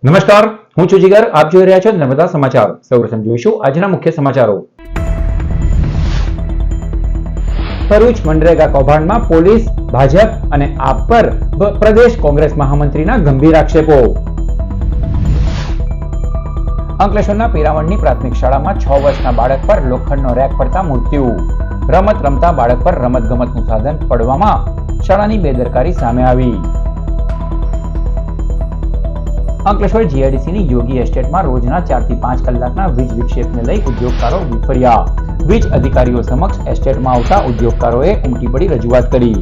નમસ્કાર, હું છું જીગર. આપ જોઈ રહ્યા છો નર્મદા સમાચાર. સૌપ્રથમ જોઈશું આજના મુખ્ય સમાચારો. ભરૂચ મનરેગા કૌભાંડમાં પોલીસ, ભાજપ અને આપ પર પ્રદેશ કોંગ્રેસ મહામંત્રીના ગંભીર આક્ષેપો. અંકલેશ્વરના પીરામણની પ્રાથમિક શાળામાં 6 વર્ષના બાળક પર લોખંડનો રેક પડતા મૃત્યુ. રમત રમતા બાળક પર રમતગમતનું સાધન પડવામાં શાળાની બેદરકારી સામે આવી. અંકલેશ્વર જીઆઈડીસીની યોગી એસ્ટેટમાં રોજના 4 થી 5 કલાકના વીજ વિક્ષેપને લઈ ઉદ્યોગકારો વિફર્યા. વીજ અધિકારીઓ સમક્ષ એસ્ટેટમાં આવતા ઉદ્યોગકારોએ ઉમટી પડી રજૂઆત કરી.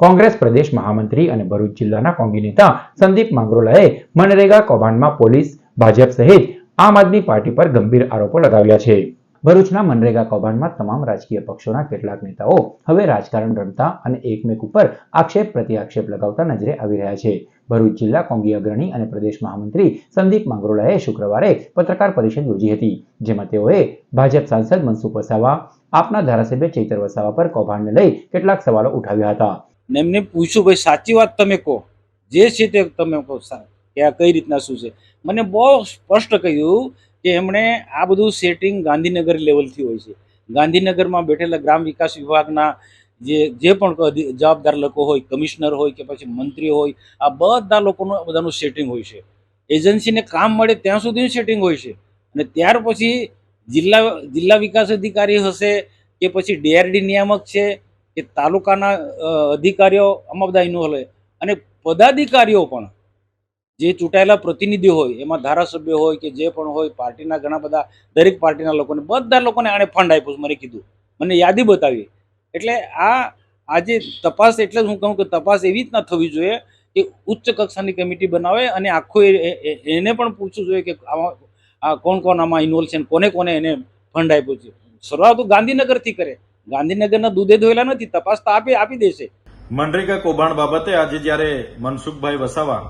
કોંગ્રેસ પ્રદેશ મહામંત્રી અને ભરૂચ જિલ્લાના કોંગી નેતા સંદીપ માંગરોલાએ મનરેગા કૌભાંડમાં પોલીસ, ભાજપ સહિત આમ આદમી પાર્ટી પર ગંભીર આરોપો લગાવ્યા છે. ભરૂચના મનરેગા કૌભાંડમાં તમામ રાજકીય પક્ષોના કેટલાક નેતાઓ હવે રાજકારણ રમતા અને એકમેક ઉપર આક્ષેપ પ્રત્યાક્ષેપ લગાવતા નજરે આવી રહ્યા છે. ભરૂચ જિલ્લા કોંગી અગ્રણી અને પ્રદેશ મહામંત્રી સંદીપ માંગરોલાએ શુક્રવારે પત્રકાર પરિષદ યોજી હતી, જેમાં તેઓએ ભાજપ સાંસદ મનસુખ વસાવા, આપના ધારાસભ્ય ચૈતર વસાવા પર કૌભાંડને લઈ કેટલાક સવાલો ઉઠાવ્યા હતા. એમને પૂછ્યું, ભાઈ સાચી વાત તમે કહો, જે છે તે તમે કહો કે આ કઈ રીતના શું છે. મને બહુ સ્પષ્ટ કહ્યું કે એમણે આ બધું સેટિંગ ગાંધીનગર લેવલથી હોય છે. ગાંધીનગરમાં બેઠેલા ગ્રામ વિકાસ વિભાગના જે પણ જવાબદાર લોકો હોય, કમિશનર હોય કે પછી મંત્રી હોય, આ બધા લોકોનું બધાનું સેટિંગ હોય છે. એજન્સીને કામ મળે ત્યાં સુધીનું સેટિંગ હોય છે. અને ત્યાર પછી જિલ્લા વિકાસ અધિકારી હશે કે પછી ડીઆરડી નિયામક છે કે તાલુકાના અધિકારીઓ, આમાં બધા ઇન્વોલ્વ હોય. અને પદાધિકારીઓ પણ જે ચૂંટાયેલા પ્રતિનિધિ હોય, એમાં ધારાસભ્ય હોય કે જે પણ હોય, પાર્ટીના ઘણા બધા, દરેક પાર્ટીના લોકોને, બધા લોકોને આણે ફંડ આપ્યું. મને કીધું, મને યાદી બતાવી. એટલે આજે તપાસ, એટલે હું કહું કે તપાસ એવી રીતના થવી જોઈએ કે ઉચ્ચ કક્ષાની કમિટી બનાવે અને આખું એને પણ પૂછવું જોઈએ કે કોણ કોણ આમાં ઇન્વોલ્વ છે, કોને કોને એને ફંડ આપ્યું છે. શરૂઆત ગાંધીનગરથી કરે. ગાંધીનગરના દૂધે ધોયેલા નથી, તપાસ તો આપી દેશે. મનરેગા કૌભાંડ બાબતે આજે જ્યારે મનસુખભાઈ વસાવા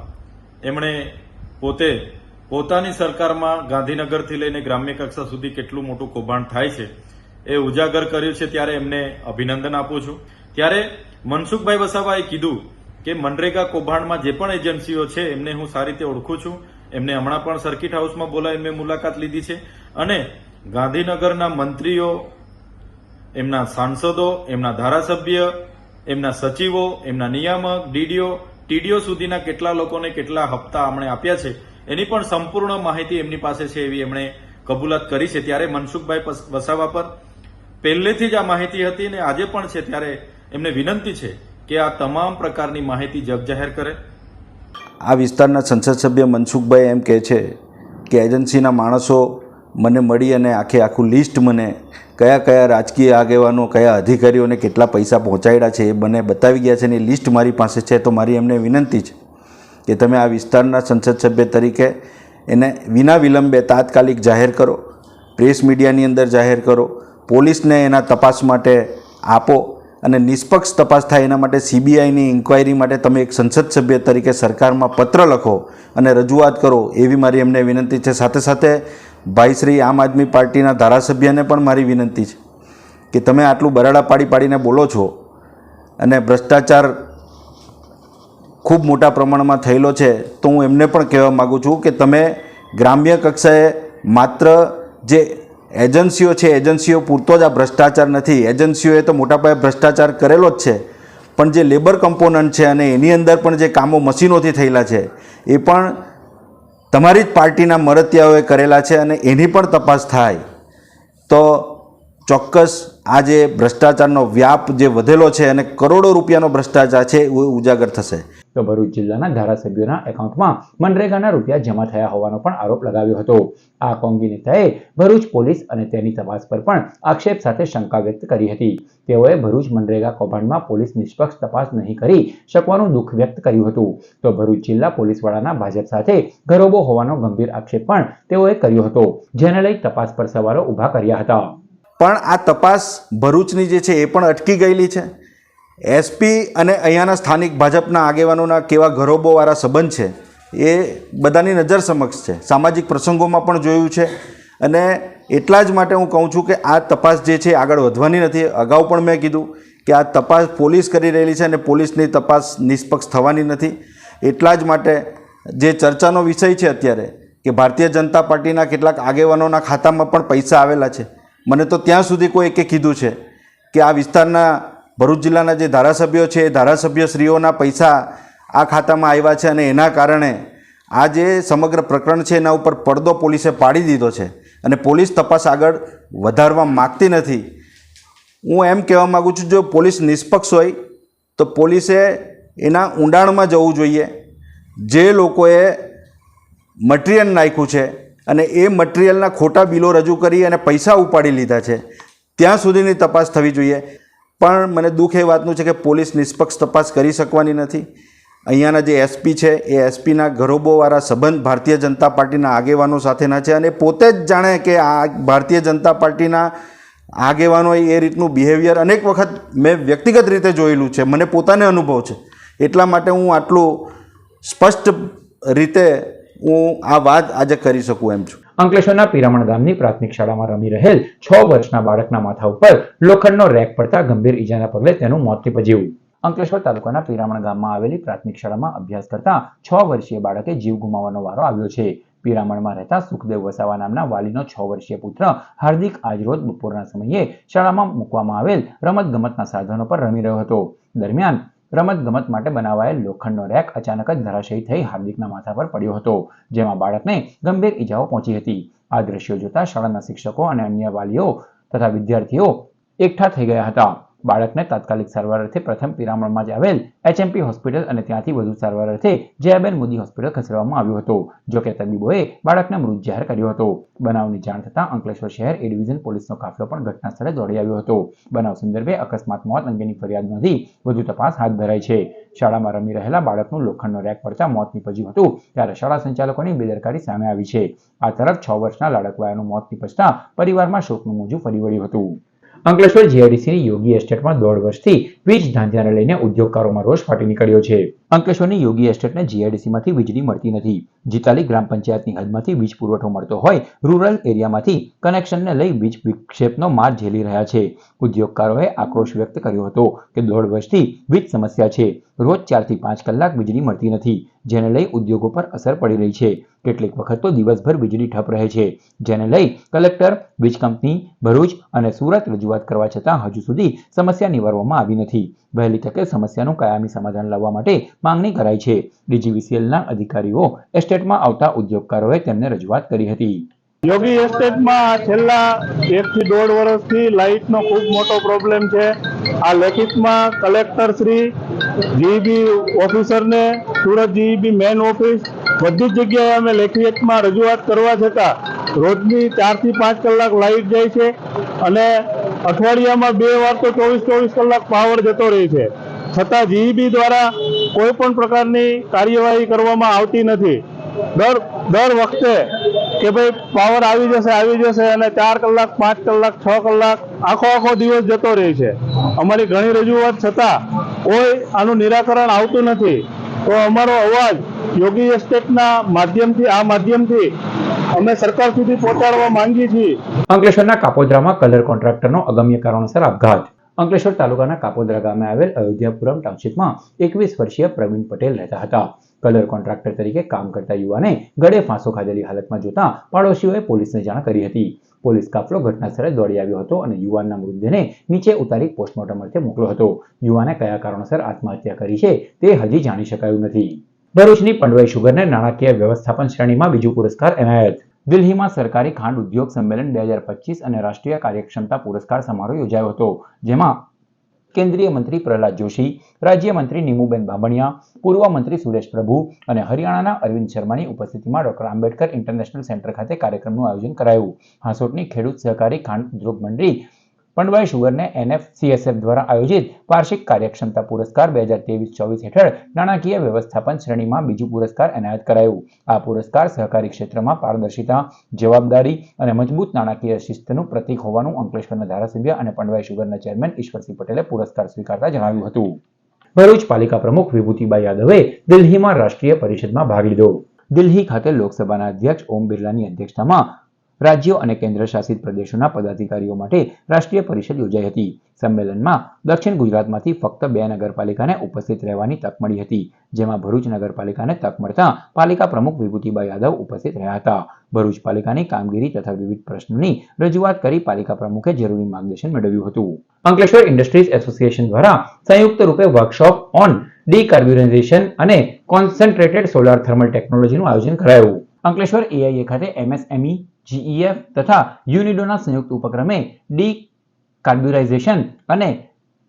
એમણે પોતાની સરકારમાં ગાંધીનગરથી લઈને ગ્રામ્ય કક્ષા સુધી કેટલું મોટું કૌભાંડ થાય છે એ ઉજાગર કર્યું છે, ત્યારે એમને અભિનંદન આપું છું. ત્યારે મનસુખભાઈ વસાવાએ કીધું કે મનરેગા કૌભાંડમાં જે પણ એજન્સીઓ છે એમને હું સારી રીતે ઓળખું છું. એમને હમણાં પણ સર્કિટ હાઉસમાં બોલાવી મેં મુલાકાત લીધી છે. અને ગાંધીનગરના મંત્રીઓ, એમના સાંસદો, એમના ધારાસભ્ય, એમના સચિવો, એમના નિયામક, ડીડીઓ, ટીડીઓ સુધીના કેટલા લોકોને કેટલા હપ્તા અમણે આપ્યા છે એની પણ સંપૂર્ણ માહિતી એમની પાસે છે એવી એમણે કબૂલાત કરી છે. ત્યારે મનસુખભાઈ વસાવા પર પહેલેથી જ આ માહિતી હતી અને આજે પણ છે. ત્યારે એમને વિનંતી છે કે આ તમામ પ્રકારની માહિતી જગજાહેર કરે. આ વિસ્તારના સંસદ સભ્ય મનસુખભાઈ એમ કહે છે કે એજન્સીના માણસો મને મળી અને આખું લિસ્ટ મને કયા રાજકીય આગેવાનો, કયા અધિકારીઓને કેટલા પૈસા પહોંચાડ્યા છે એ મને બતાવી ગયા છે અને એ લિસ્ટ મારી પાસે છે. તો મારી એમને વિનંતી છે કે તમે આ વિસ્તારના સંસદ સભ્ય તરીકે એને વિના વિલંબે તાત્કાલિક જાહેર કરો, પ્રેસ મીડિયાની અંદર જાહેર કરો, પોલીસને એના તપાસ માટે આપો અને નિષ્પક્ષ તપાસ થાય એના માટે સીબીઆઈની ઇન્ક્વાયરી માટે તમે એક સંસદ સભ્ય તરીકે સરકારમાં પત્ર લખો અને રજૂઆત કરો, એવી મારી એમને વિનંતી છે. સાથે સાથે ભાઈ શ્રી આમ આદમી પાર્ટીના ધારાસભ્યને પણ મારી વિનંતી છે કે તમે આટલું બરાડા પાડીને બોલો છો અને ભ્રષ્ટાચાર ખૂબ મોટા પ્રમાણમાં થયેલો છે, તો હું એમને પણ કહેવા માગું છું કે તમે ગ્રામ્ય કક્ષાએ માત્ર જે એજન્સીઓ છે, એજન્સીઓ પૂરતો જ આ ભ્રષ્ટાચાર નથી. એજન્સીઓએ તો મોટા પાયે ભ્રષ્ટાચાર કરેલો જ છે, પણ જે લેબર કમ્પોનન્ટ છે અને એની અંદર પણ જે કામો મશીનોથી થયેલા છે એ પણ તમારી જ પાર્ટીના મરતિયાઓએ કરેલા છે અને એની પણ તપાસ થાય તો ચોક્કસ આ જે ભ્રષ્ટાચારનો વ્યાપ જે વધેલો છે અને કરોડો રૂપિયાનો ભ્રષ્ટાચાર છે એ ઉજાગર થશે. તો ભરૂચ જિલ્લાના ધારાસભ્યોના એકાઉન્ટમાં મનરેગાના રૂપિયા જમા થયા હોવાનો પણ આરોપ લગાવ્યો હતો. આ કોંગી નેતાએ ભરૂચ પોલીસ અને તેની તપાસ પર પણ આક્ષેપ સાથે શંકા વ્યક્ત કરી હતી. તેઓએ ભરૂચ મનરેગા કૌભાંડમાં પોલીસ નિષ્પક્ષ તપાસ નહીં કરી શકવાનું દુઃખ વ્યક્ત કર્યું હતું. તો ભરૂચ જિલ્લા પોલીસ વડાના ભાજપ સાથે ગરોબો હોવાનો ગંભીર આક્ષેપ પણ તેઓએ કર્યો હતો, જેને લઈ તપાસ પર સવાલો ઉભા કર્યા હતા. પણ આ તપાસ ભરૂચની જે છે એ પણ અટકી ગયેલી છે. એસપી અને અહીંયાના સ્થાનિક ભાજપના આગેવાનોના કેવા ગરોબોવાળા સંબંધ છે એ બધાની નજર સમક્ષ છે. સામાજિક પ્રસંગોમાં પણ જોયું છે અને એટલા જ માટે હું કહું છું કે આ તપાસ જે છે આગળ વધવાની નથી. અગાઉ પણ મેં કીધું કે આ તપાસ પોલીસ કરી રહેલી છે અને પોલીસની તપાસ નિષ્પક્ષ થવાની નથી. એટલા જ માટે જે ચર્ચાનો વિષય છે અત્યારે કે ભારતીય જનતા પાર્ટીના કેટલાક આગેવાનોના ખાતામાં પણ પૈસા આવેલા છે. મને તો ત્યાં સુધી કોઈ એકે કીધું છે કે આ વિસ્તારના ભરૂચ જિલ્લાના જે ધારાસભ્યો છે એ ધારાસભ્યશ્રીઓના પૈસા આ ખાતામાં આવ્યા છે અને એના કારણે આ જે સમગ્ર પ્રકરણ છે એના ઉપર પડદો પોલીસે પાડી દીધો છે અને પોલીસ તપાસ આગળ વધારવા માગતી નથી. હું એમ કહેવા માગું છું, જો પોલીસ નિષ્પક્ષ હોય તો પોલીસે એના ઊંડાણમાં જવું જોઈએ. જે લોકોએ મટીરિયલ નાખ્યું છે અને એ મટીરિયલના ખોટા બિલો રજૂ કરી અને પૈસા ઉપાડી લીધા છે ત્યાં સુધીની તપાસ થવી જોઈએ. પણ મને દુઃખ એ વાતનું છે કે પોલીસ નિષ્પક્ષ તપાસ કરી શકવાની નથી. અહીંયાના જે એસપી છે એ એસપીના ઘરોબોવાળા સંબંધ ભારતીય જનતા પાર્ટીના આગેવાનો સાથેના છે અને પોતે જ જાણે કે આ ભારતીય જનતા પાર્ટીના આગેવાનોએ એ રીતનું બિહેવિયર અનેક વખત મેં વ્યક્તિગત રીતે જોયેલું છે, મને પોતાને અનુભવ છે. એટલા માટે હું આટલું સ્પષ્ટ રીતે હું આ વાત આજે કરી શકું એમ છું. અંકલેશ્વરના પિરામણ ગામની પ્રાથમિક શાળામાં રમી રહેલ 6 વર્ષના બાળકના માથા ઉપર લોખંડનો રેક પડતા ગંભીર ઈજાના પગલે તેનું મોત નીપજ્યું. અંકલેશ્વર તાલુકાના પિરામણ ગામમાં આવેલી પ્રાથમિક શાળામાં અભ્યાસ કરતા 6 વર્ષીય બાળકે જીવ ગુમાવવાનો વારો આવ્યો છે. પિરામણમાં રહેતા સુખદેવ વસાવા નામના વાલીનો 6 વર્ષીય પુત્ર હાર્દિક આજરોજ બપોરના સમયે શાળામાં મૂકવામાં આવેલ રમતગમતના સાધનો પર રમી રહ્યો હતો. દરમિયાન રમતગમત માટે બનાવાયેલ લોખંડનો રેક અચાનક જ ધરાશયી થઈ હાર્દિકના માથા પર પડ્યો હતો, જેમાં બાળકને ગંભીર ઈજાઓ પહોંચી હતી. આ દ્રશ્યો જોતા શાળાના શિક્ષકો અને અન્ય વાલીઓ તથા વિદ્યાર્થીઓ એકઠા થઈ ગયા હતા. બાળકને તાત્કાલિક સારવાર અર્થે પ્રથમ પિરામણમાં જ આવેલ HMP હોસ્પિટલ અને ત્યાંથી વધુ સારવાર અર્થે જયાબેન મોદી હોસ્પિટલ ખસેડવામાં આવ્યો હતો. જોકે તબીબોએ બાળકને મૃત જાહેર કર્યો હતો. બનાવની જાણ થતાં અંકલેશ્વર શહેર એ ડિવિઝન પોલીસનો કાફલો પણ ઘટના સ્થળે દોડી આવ્યો હતો. બનાવ સંદર્ભે અકસ્માત મોત અંગેની ફરિયાદ નોંધી વધુ તપાસ હાથ ધરાઈ છે. શાળામાં રમી રહેલા બાળકનું લોખંડનો રેક પડતા મોત નીપજ્યું હતું ત્યારે શાળા સંચાલકોની બેદરકારી સામે આવી છે. આ તરફ 6 વર્ષના લાડકવાયાનું મોત નીપજતા પરિવારમાં શોકનું મોજું ફરી વળ્યું હતું. અંકલેશ્વર જીઆઈડીસીની યોગી એસ્ટેટમાં 1.5 વર્ષથી વીજ ધાંધિયાને લઈને ઉદ્યોગકારોમાં રોષ ફાટી નીકળ્યો છે. અંકલેશ્વરની યોગી એસ્ટેટને જીઆઈડીસીમાંથી વીજળી મળતી નથી. જીતાલી ગ્રામ પંચાયતની હદમાંથી વીજ પુરવઠો મળતો હોય રૂરલ એરિયામાંથી કનેક્શનને લઈ વીજ વિક્ષેપનો માર ઝેલી રહ્યા છે. ઉદ્યોગકારોએ આક્રોશ વ્યક્ત કર્યો હતો કે 1.5 વર્ષથી વીજ સમસ્યા છે. રોજ 4 થી 5 કલાક વીજળી મળતી નથી, જેને લઈ ઉદ્યોગો પર અસર પડી રહી છે. કેટલીક વખત તો દિવસભર વીજળી ઠપ રહે છે, જેને લઈ કલેક્ટર, વીજ કંપની, ભરૂચ અને સુરત રજૂઆત કરવા છતાં હજુ સુધી સમસ્યા નિવારવામાં આવી નથી. વહેલી તકે સમસ્યાનું કાયમી સમાધાન લાવવા માટે માંગણી કરાઈ છે. DGVCLના અધિકારીઓ એસ્ટેટમાં આવતા ઉદ્યોગકારોએ તેમને રજૂઆત કરી હતી. યોગી એસ્ટેટમાં છેલ્લા 1 થી 1.5 વર્ષથી લાઇટનો ખૂબ મોટો પ્રોબ્લેમ છે. આ લેખિતમાં કલેક્ટર શ્રી, જીઈબી ઓફિસરને, સુરત જીઈબી મેન ઓફિસ બધી જ જગ્યાએ અમે લેખિતમાં રજૂઆત કરવા છતાં રોજની 4 થી 5 કલાક લાઇટ જાય છે અને અઠવાડિયામાં 2 વાર તો 24 કલાક પાવર જતો રહે છે. છતાં જીઈબી દ્વારા કોઈ પણ પ્રકારની કાર્યવાહી કરવામાં આવતી નથી. દર વખતે કે ભાઈ પાવર આવી જશે અને 4 કલાક, 5 કલાક, 6 કલાક આખો દિવસ જતો રહે છે. અમારી ઘણી રજૂઆત છતાં કોઈ આનું નિરાકરણ આવતું નથી. તો અમારો અવાજ યોગી એસ્ટેટના માધ્યમથી અમે સરકાર સુધી પહોંચાડવા માંગીએ છીએ. અંકલેશ્વરના કાપોદ્રામાં કલર કોન્ટ્રાક્ટરનો અગમ્ય કારણોસર આપઘાત. અંકલેશ્વર તાલુકાના કાપોદ્રા ગામે આવેલ અયોધ્યાપુરમ ટાઉનશીપમાં 21 વર્ષીય પ્રવીણ પટેલ રહેતા હતા. કલર કોન્ટ્રાક્ટર તરીકે કામ કરતા યુવાને ગળે ફાંસો ખાધેલી હાલતમાં જોતા પાડોશીઓએ પોલીસને જાણ કરી હતી. પોલીસ કાફલો ઘટના સ્થળે દોડી આવ્યો હતો અને યુવાનના મૃતદેહને નીચે ઉતારી પોસ્ટમોર્ટમ અર્થે મોકલ્યો હતો. યુવાને કયા કારણોસર આત્મહત્યા કરી છે તે હજી જાણી શકાયું નથી. ભરૂચની પંડવાઈ શુગરને નાણાકીય વ્યવસ્થાપન શ્રેણીમાં બીજો પુરસ્કાર એનાયત. દિલ્હીમાં સરકારી ખાંડ ઉદ્યોગ સંમેલન 2025 અને રાષ્ટ્રીય કાર્યક્ષમતા પુરસ્કાર સમારોહ યોજાયો હતો, જેમાં કેન્દ્રીય મંત્રી પ્રહલાદ જોશી, રાજ્યમંત્રી નીમુબેન બાંભણિયા, પૂર્વ મંત્રી સુરેશ પ્રભુ અને હરિયાણાના અરવિંદ શર્માની ઉપસ્થિતિમાં ડોક્ટર આંબેડકર ઇન્ટરનેશનલ સેન્ટર ખાતે કાર્યક્રમનું આયોજન કરાયું. હાંસોટની ખેડૂત સહકારી ખાંડ ઉદ્યોગ મંડળી પંડવાઈ શુગરને NFCSF દ્વારા આયોજિત વાર્ષિક કાર્યક્ષમતા પુરસ્કાર 2023-24 હેઠળ નાણાકીય વ્યવસ્થાપન શ્રેણીમાં બીજું પુરસ્કાર એનાયત કરાયું. આ પુરસ્કાર સહકારી ક્ષેત્રમાં પારદર્શિતા, જવાબદારી અને મજબૂત નાણાકીય શિસ્તનું પ્રતીક હોવાનું અંકલેશ્વરના ધારાસભ્ય અને પંડવાઈ શુગરના ચેરમેન ઈશ્વરસિંહ પટેલે પુરસ્કાર સ્વીકારતા જણાવ્યું હતું. ભરૂચ પાલિકા પ્રમુખ વિભૂતિબા યાદવે દિલ્હીમાં રાષ્ટ્રીય પરિષદમાં ભાગ લીધો. દિલ્હી ખાતે લોકસભાના અધ્યક્ષ ઓમ બિરલાની અધ્યક્ષતામાં રાજ્યો અને કેન્દ્ર શાસિત પ્રદેશોના પદાધિકારીઓ માટે રાષ્ટ્રીય પરિષદ યોજાઈ હતી. સંમેલનમાં દક્ષિણ ગુજરાતમાંથી ફક્ત 2 નગરપાલિકાને ઉપસ્થિત રહેવાની તક મળી હતી, જેમાં ભરૂચ નગરપાલિકાને તક મળતા પાલિકા પ્રમુખ વિભૂતિબા યાદવ ઉપસ્થિત રહ્યા હતા. ભરૂચ પાલિકાની કામગીરી તથા વિવિધ પ્રશ્નોની રજૂઆત કરી પાલિકા પ્રમુખે જરૂરી માર્ગદર્શન મેળવ્યું હતું. અંકલેશ્વર ઇન્ડસ્ટ્રીઝ એસોસિએશન દ્વારા સંયુક્ત રૂપે વર્કશોપ ઓન ડીકાર્બોનાઇઝેશન અને કોન્સન્ટ્રેટેડ સોલાર થર્મલ ટેકનોલોજીનું આયોજન કરાયું. અંકલેશ્વર AIA ખાતે MSME, GEF તથા યુનિડોના સંયુક્ત ઉપક્રમે ડીકાર્બ્યુરાઇઝેશન અને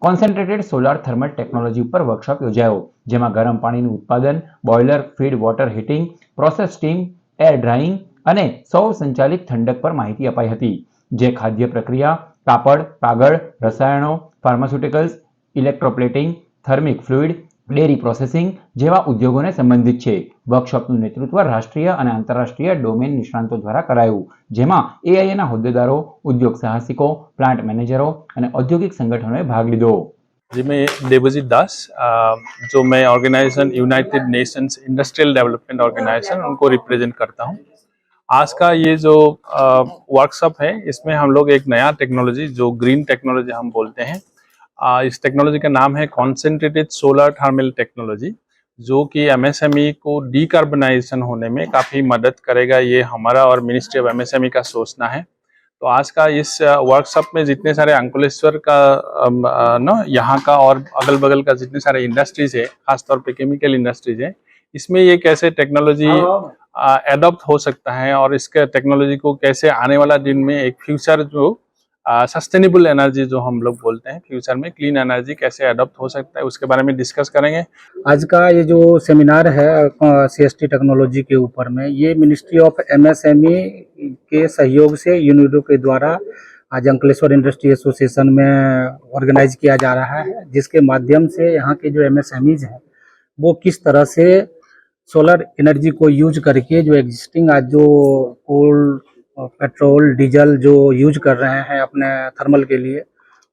કોન્સન્ટ્રેટેડ સોલાર થર્મલ ટેકનોલોજી ઉપર વર્કશોપ યોજાયો, જેમાં ગરમ પાણીનું ઉત્પાદન, boiler feed water heating, process steam, air drawing અને સૌર સંચાલિત ઠંડક પર માહિતી અપાઈ હતી, જે ખાદ્ય પ્રક્રિયા, કાપડ, કાગળ, રસાયણો, pharmaceuticals, electroplating, thermic fluid, dairy processing જેવા ઉદ્યોગોને સંબંધિત છે. વર્કશોપનું નેતૃત્વ રાષ્ટ્રીય અને આંતરરાષ્ટ્રીય ડોમેન નિષ્ણાંતો દ્વારા કરાયું, જેમાં AIAના હોદ્દેદારો, ઉદ્યોગ સાહસિકો, પ્લાન્ટ મેનેજરો અને ઔદ્યોગિક સંગઠનોએ ભાગ લીધો. जी मैं देवजीत दास जो मैं organization united nations industrial development organization उनको रिप्रेजेंट करता हूँ. आज का ये जो वर्कशॉप है इसमें हम लोग एक नया टेक्नोलॉजी जो ग्रीन टेक्नोलॉजी हम बोलते हैं, इस टेक्नोलॉजी का नाम है कॉन्सेंट्रेटेड सोलर थर्मल टेक्नोलॉजी, जो कि MSME को डीकार्बनाइजेशन होने में काफ़ी मदद करेगा. ये हमारा और मिनिस्ट्री ऑफ MSME का सोचना है. तो आज का इस वर्कशॉप में जितने सारे अंकुलेश्वर का यहाँ का और अगल बगल का जितने सारे इंडस्ट्रीज है, खासतौर पे केमिकल इंडस्ट्रीज है, इसमें ये कैसे टेक्नोलॉजी एडॉप्ट हो सकता है और इसके टेक्नोलॉजी को कैसे आने वाला दिन में एक फ्यूचर जो सस्टेनेबल एनर्जी जो हम लोग बोलते हैं, फ्यूचर में क्लीन एनर्जी कैसे अडॉप्ट हो सकता है उसके बारे में डिस्कस करेंगे. आज का ये जो सेमिनार है CST टेक्नोलॉजी के ऊपर में, ये मिनिस्ट्री ऑफ MSME के सहयोग से यूनिडो के द्वारा आज अंकलेश्वर इंडस्ट्री एसोसिएशन में ऑर्गेनाइज किया जा रहा है, जिसके माध्यम से यहाँ के जो MSMEज हैं वो किस तरह से सोलर एनर्जी को यूज करके जो एग्जिस्टिंग आज जो कोल, पेट्रोल, डीजल जो यूज कर रहे हैं अपने थर्मल के लिए,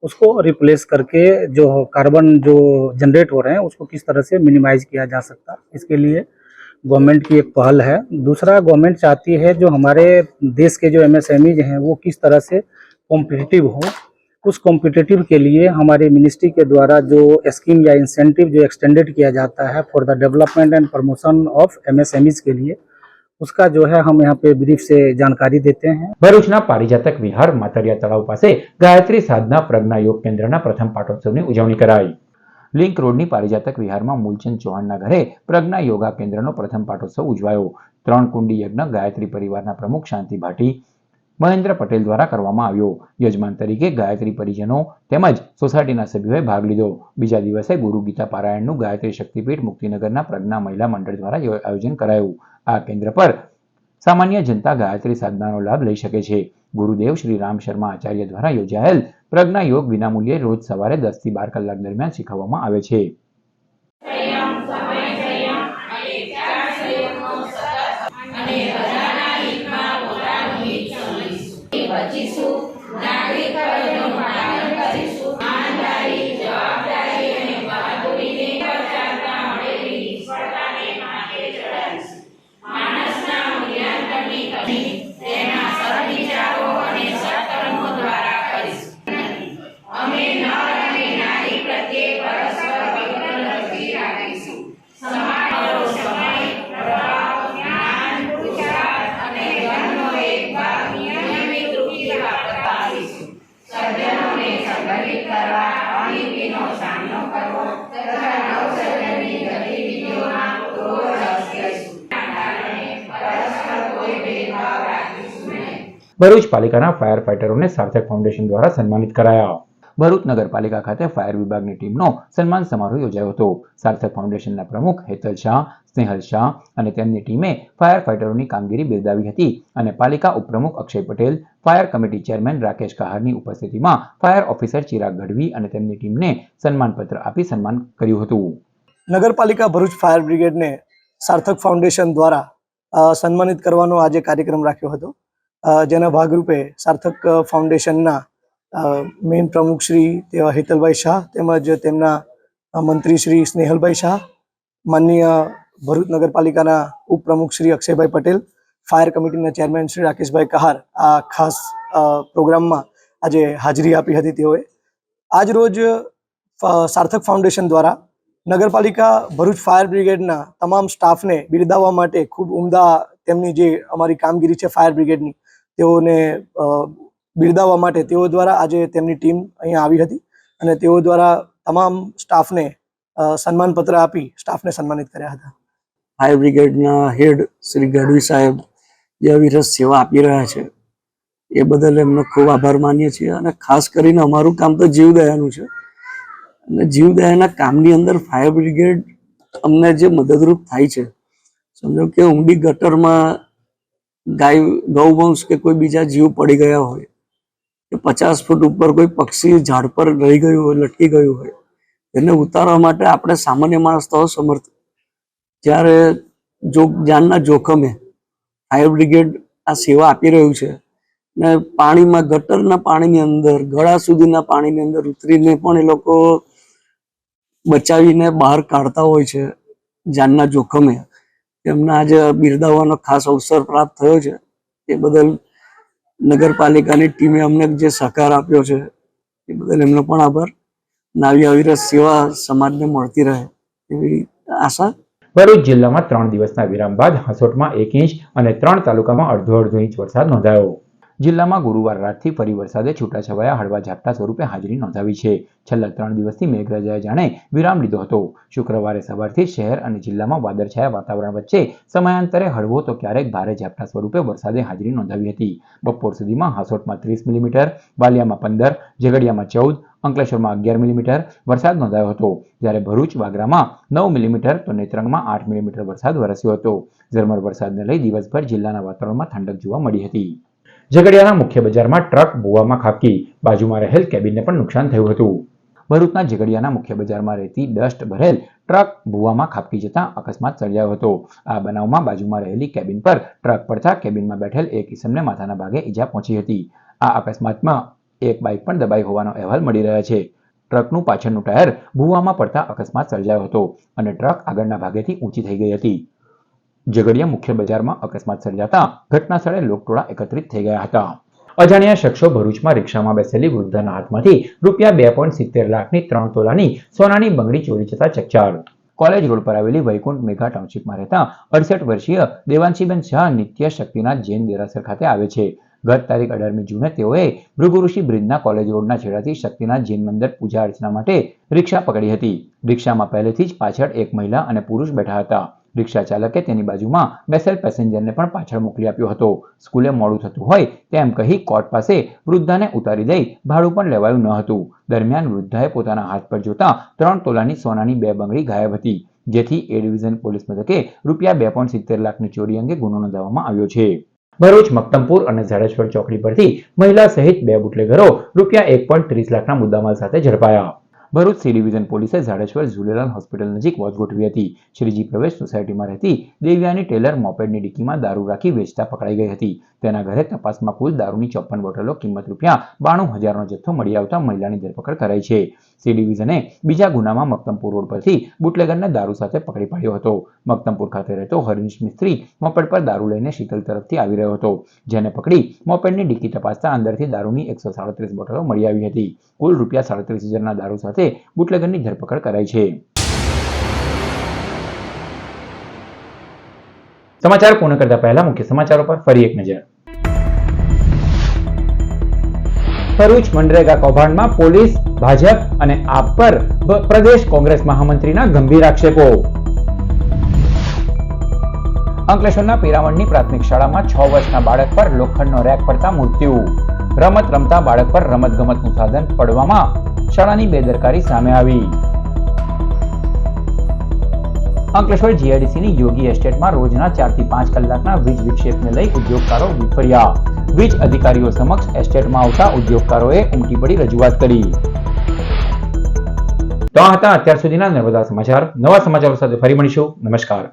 उसको रिप्लेस करके जो कार्बन जो जनरेट हो रहे हैं उसको किस तरह से मिनिमाइज किया जा सकता है. इसके लिए गवर्नमेंट की एक पहल है. दूसरा, गवर्नमेंट चाहती है जो हमारे देश के जो MSMEज हैं वो किस तरह से कॉम्पिटिटिव हो. उस कॉम्पिटिटिव के लिए हमारे मिनिस्ट्री के द्वारा जो स्कीम या इंसेंटिव जो एक्सटेंडेड किया जाता है for the development and promotion of MSMEज के लिए, उसका जो है हम यहाँ पे ब्रीफ से जानकारी देते हैं. ભરૂચના પારિજાતક વિહાર માતરિયા તળાવ પાસે ગાયત્રી સાધના પ્રજ્ઞા યોગ કેન્દ્રના પ્રથમ પાટોત્સવની ઉજવણી કરાઈ. લિંક રોડની પારિજાતક વિહારમાં મૂલચંદ ચૌહાણના ઘરે પ્રજ્ઞા યોગા કેન્દ્રનો પ્રથમ પાટોત્સવ ઉજવાયો. 3 કુંડી યજ્ઞ ગાયત્રી પરિવારના પ્રમુખ શાંતિ ભાટી, મહેન્દ્ર પટેલ દ્વારા કરવામાં આવ્યો. યજમાન તરીકે ગાયત્રી પરિજનો તેમજ સોસાયટીના સભ્યોએ ભાગ લીધો. બીજા દિવસે ગુરુ ગીતા પારાયણનું ગાયત્રી શક્તિપીઠ મુક્તિનગરના પ્રજ્ઞા મહિલા મંડળ દ્વારા આયોજન કરાયું. આ કેન્દ્ર પર સામાન્ય જનતા ગાયત્રી સાધનાનો લાભ લઈ શકે છે. ગુરુદેવ શ્રી રામ શર્મા આચાર્ય દ્વારા યોજાયેલ પ્રજ્ઞા યોગ વિનામૂલ્યે રોજ સવારે 10 થી 12 કલાક દરમિયાન શીખવવામાં આવે છે. ભરૂચ પાલિકાના ફાયર ફાઇટરોને સાર્થક ફાઉન્ડેશન દ્વારા સન્માનિત કરાયા. ભરૂચ નગરપાલિકા ખાતે ફાયર વિભાગની ટીમનો સન્માન સમારોહ યોજાયો હતો. સાર્થક ફાઉન્ડેશનના પ્રમુખ હેતલ શાહ, સ્નેહલ શાહ અને તેમની ટીમે ફાયર ફાઇટરોની કામગીરી બિરદાવી હતી અને પાલિકા ઉપપ્રમુખ Akshay Patel, fire committee chairman Rakesh કહારની ઉપસ્થિતિમાં ફાયર ઓફિસર ચિરાગ ગઢવી અને તેમની ટીમને સન્માનપત્ર આપી સન્માન કર્યું હતું. નગરપાલિકા ભરૂચ ફાયર બ્રિગેડને સાર્થક ફાઉન્ડેશન દ્વારા સન્માનિત કરવાનો આજે કાર્યક્રમ રાખ્યો હતો, જેના ભાગરૂપે સાર્થક ફાઉન્ડેશનના મેઇન પ્રમુખ શ્રી હેતલભાઈ શાહ તેમજ તેમના મંત્રી શ્રી સ્નેહલભાઈ શાહ, માનનીય ભરૂચ નગરપાલિકાના ઉપપ્રમુખ શ્રી અક્ષયભાઈ પટેલ, ફાયર કમિટીના ચેરમેન શ્રી રાકેશભાઈ કહાર આ ખાસ પ્રોગ્રામમાં આજે હાજરી આપી હતી. તેઓએ આજ રોજ સાર્થક ફાઉન્ડેશન દ્વારા નગરપાલિકા ભરૂચ ફાયર બ્રિગેડના તમામ સ્ટાફને બિરદાવવા માટે ખૂબ ઉમદા તેમની જે અમારી કામગીરી છે ફાયર બ્રિગેડની તેઓને બિરદાવવા માટે તેઓ દ્વારા આજે તેમની ટીમ અહીંયા આવી હતી અને તેઓ દ્વારા તમામ સ્ટાફને સન્માનપત્ર આપી સ્ટાફને સન્માનિત કર્યા હતા. ફાયર બ્રિગેડના હેડ શ્રી ગઢવી સાહેબ જે અવિરત સેવા આપી રહ્યા છે એ બદલ એમનો ખૂબ આભાર માનીએ છીએ. અને ખાસ કરીને અમારું કામ તો જીવદયાનું છે અને જીવદયાના કામની અંદર ફાયર બ્રિગેડ અમને જે મદદરૂપ થાય છે, સમજો કે ઊંડી ગટરમાં ગૌવંશ કે કોઈ બીજા જીવ પડી ગયા હોય કે 50 ફૂટ ઉપર કોઈ પક્ષી ઝાડ પર રહી ગયું હોય, લટકી ગયું હોય, એને ઉતારવા માટે આપણે સામાન્ય માણસ તો અસમર્થ. જ્યારે જાનના જોખમે ફાયર બ્રિગેડ આ સેવા આપી રહ્યું છે ને પાણીમાં ગટરના પાણીની અંદર ગળા સુધીના પાણીની અંદર ઉતરીને પણ એ લોકો બચાવીને બહાર કાઢતા હોય છે જાનના જોખમે. એમને આજે બિરદાવવાનો ખાસ અવસર પ્રાપ્ત થયો છે. એ બદલ નગરપાલિકાની ટીમે અમને જે સહકાર આપ્યો છે એ બદલ એમનો પણ આભાર. આવી અવિરત સેવા સમાજને મળતી રહે એવી આશા. ભરૂચ જિલ્લામાં 3 દિવસના વિરામ બાદ હાંસોટમાં 1 ઇંચ અને 3 તાલુકામાં અડધો ઇંચ વરસાદ નોંધાયો. જિલ્લામાં ગુરુવાર રાતથી ફરી વરસાદે છૂટાછવાયા હળવા ઝાપટા સ્વરૂપે હાજરી નોંધાવી છે. છેલ્લા 3 દિવસથી મેઘરાજાએ જાણે વિરામ લીધો હતો. શુક્રવારે સવારથી શહેર અને જિલ્લામાં વાદળછાયા વાતાવરણ વચ્ચે સમયાંતરે હળવો તો ક્યારેક ભારે ઝાપટા સ્વરૂપે વરસાદે હાજરી નોંધાવી હતી. બપોર સુધીમાં હાંસોટમાં 30 મિલીમીટર, વાલિયામાં 15, ઝઘડિયામાં 14, અંકલેશ્વરમાં 11 મિલીમીટર વરસાદ નોંધાયો હતો. જ્યારે ભરૂચ વાગરામાં 9 મિલીમીટર તો નેત્રંગમાં 8 મિલીમીટર વરસાદ વરસ્યો હતો. ઝરમર વરસાદને લઈ દિવસભર જિલ્લાના વાતાવરણમાં ઠંડક જોવા મળી હતી. ઝઘડિયાના મુખ્ય બજારમાં ટ્રક ભૂવામાં ખાબકી, બાજુમાં રહેલ કેબિનને પણ નુકસાન થયું હતું. ભરૂચના ઝઘડિયાના મુખ્ય બજારમાં રહેતી ડસ્ટ ભરેલ ટ્રક ભૂવામાં ખાબકી જતા અકસ્માત સર્જાયો હતો. આ બનાવમાં બાજુમાં રહેલી કેબિન પર ટ્રક પડતા કેબિનમાં બેઠેલ એક ઈસમને માથાના ભાગે ઈજા પહોંચી હતી. આ અકસ્માતમાં એક બાઇક પણ દબાઈ હોવાનો અહેવાલ મળી રહ્યા છે. ટ્રકનું પાછળનું ટાયર ભૂવામાં પડતા અકસ્માત સર્જાયો હતો અને ટ્રક આગળના ભાગેથી ઊંચી થઈ ગઈ હતી. ઝઘડિયા મુખ્ય બજારમાં અકસ્માત સર્જાતા ઘટના સ્થળે લોકટોળા એકત્રિત થઈ ગયા હતા. અજાણ્યા શખ્સો ભરૂચમાં રિક્ષામાં બેસેલી વૃદ્ધાના હાથમાંથી રૂપિયા 2.70 લાખની 3 તોલાની સોનાની બંગડી ચોરી જતા ચકચાર. કોલેજ રોડ પર આવેલી વૈકુંઠ મેઘા ટાઉનશીપમાં રહેતા 68 વર્ષીય દેવાંશીબેન શાહ નિત્ય શક્તિનાથ જૈન દેરાસર ખાતે આવે છે. ગત તારીખ 18મી જૂને તેઓએ ભૃગુઋષિ બ્રિજના કોલેજ રોડના છેડાથી શક્તિનાથ જૈન મંદિર પૂજા અર્ચના માટે રિક્ષા પકડી હતી. રિક્ષામાં પહેલેથી જ પાછળ એક મહિલા અને પુરુષ બેઠા હતા. રિક્ષા ચાલકે તેની બાજુમાં બેસેલ પેસેન્જરને પણ પાછળ મોકલી આપ્યો હતો. સ્કૂલે મોડું થતું હોય તેમ કહી કોર્ટ પાસે વૃદ્ધાને ઉતારી દઈ ભાડું પણ લેવાયું ન હતું. દરમિયાન વૃદ્ધાએ પોતાના હાથ પર જોતા 3 તોલાની સોનાની 2 બંગડી ગાયબ હતી, જેથી એ ડિવિઝન પોલીસ મથકે રૂપિયા 2.70 લાખની ચોરી અંગે ગુનો નોંધવામાં આવ્યો છે. ભરૂચ મક્તમપુર અને ઝાડેશ્વર ચોકડી પરથી મહિલા સહિત 2 બુટલેગરો રૂપિયા 1.30 લાખના મુદ્દામાલ સાથે ઝડપાયા. ભરૂચ સી ડિવિઝન પોલીસે ઝાડેશ્વર ઝુલેલાલ હોસ્પિટલ નજીક વોચ ગોઠવી હતી. શ્રીજી પ્રવેશ સોસાયટીમાં રહેતી દેવ્યાની ટેલર મોપેડની ડિક્કીમાં દારૂ રાખી વેચતા પકડાઈ ગઈ હતી. તેના ઘરે તપાસમાં કુલ દારૂની 54 બોટલો કિંમત રૂપિયા 92,000નો જથ્થો મળી આવતા મહિલાની ધરપકડ કરાઈ છે. સી ડિવિઝને બીજા ગુનામાં મક્તમપુર રોડ પરથી બુટલેગરને દારૂ સાથે પકડી પાડ્યો હતો. મક્તમપુર ખાતે રહેતો હરીશ મિસ્ત્રી મોપેડ પર દારૂ લઈને શીતલ તરફથી આવી રહ્યો હતો, જેને પકડી મોપેડની ડિક્કી તપાસતા અંદરથી દારૂની 137 બોટલો મળી આવી હતી. કુલ રૂપિયા 37,000ના દારૂ સાથે બુટલેગરની ધરપકડ કરાઈ છે. સમાચાર પૂર્ણ કરતા પહેલા મુખ્ય સમાચારો પર ફરી એક નજર. ભરૂચ મનરેગા કૌભાંડમાં પોલીસ, ભાજપ અને આપ પર પ્રદેશ કોંગ્રેસ મહામંત્રીના ગંભીર આક્ષેપો. અંકલેશ્વરના પીરામણની પ્રાથમિક શાળામાં 6 વર્ષના બાળક પર લોખંડનો રેક પડતા મૃત્યુ. રમત રમતા બાળક પર રમતગમતનું સાધન પડવામાં શાળાની બેદરકારી સામે આવી. અંકલેશ્વર જીઆઈડીસીની યોગી એસ્ટેટમાં રોજના 4 થી 5 કલાકના વીજ વિક્ષેપને લઈ ઉદ્યોગકારો વિફર્યા. વીજ અધિકારીઓ સમક્ષ એસ્ટેટમાં આવતા ઉદ્યોગકારોએ ઉમટી પડી રજૂઆત કરી. તો આ હતા અત્યાર સુધીના નર્મદા સમાચાર. નવા સમાચારો સાથે ફરી મળીશું. નમસ્કાર.